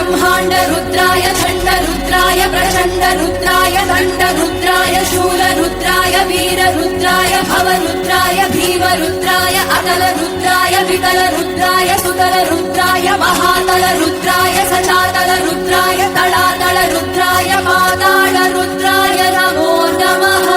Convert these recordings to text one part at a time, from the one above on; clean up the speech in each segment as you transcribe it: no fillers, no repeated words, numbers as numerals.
ब्रह्माण्ड रुद्राय खण्ड रुद्राय प्रचण्ड रुद्राय दण्ड रुद्राय शूल रुद्राय वीर रुद्राय भव रुद्राय भीम रुद्राय अतल रुद्राय वितल रुद्राय सुतल रुद्राय महातल रुद्राय सचातल रुद्राय तलातल रुद्राय पाताल रुद्राय नमो नमः।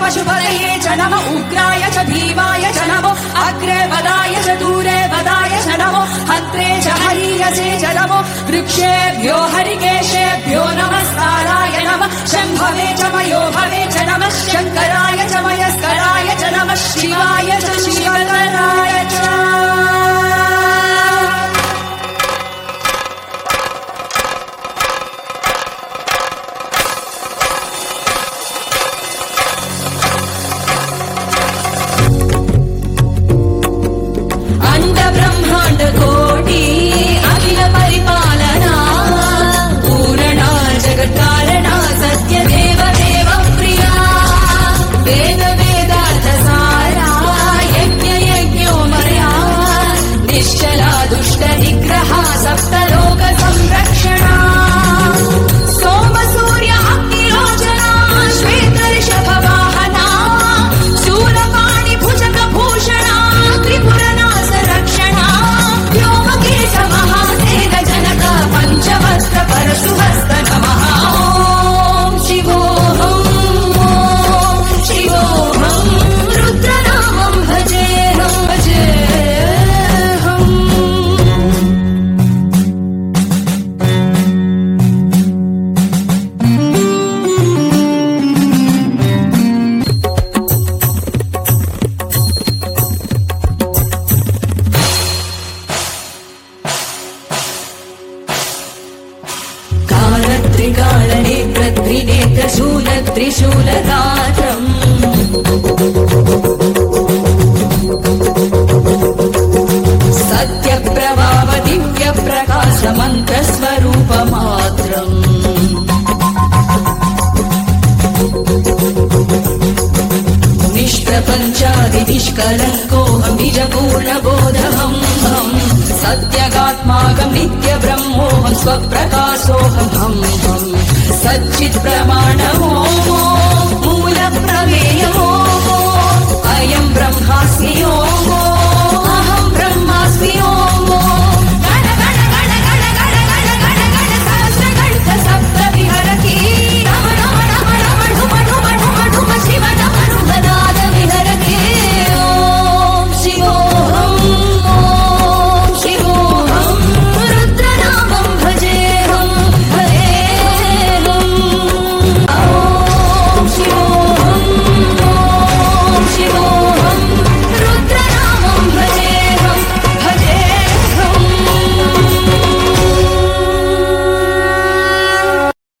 पशुपतये च नमो उग्राय च भीमाय च नमो अग्रे वदाय च दूरे वदाय च नमो हत्रे च हरीयसे च नमो वृक्षेभ्यो हरिकेशेभ्यो नमस्काराय नमः शम्भवे च मयोभवे च नमः शङ्कराय च मयस्कराय च नमः शिवाय च शिवकराय च। त्रिशूलगात्रम् सत्यप्रभाव दिव्यप्रकाशमन्त्रस्वरूपमात्रम् निष्प्रपञ्चादिनिष्कलङ्कोऽहं निजपूर्णबोधहं सत्यगात्माकं नित्यब्रह्मोऽहं स्वप्रकाशोऽहं सच्चित् प्रमाणमो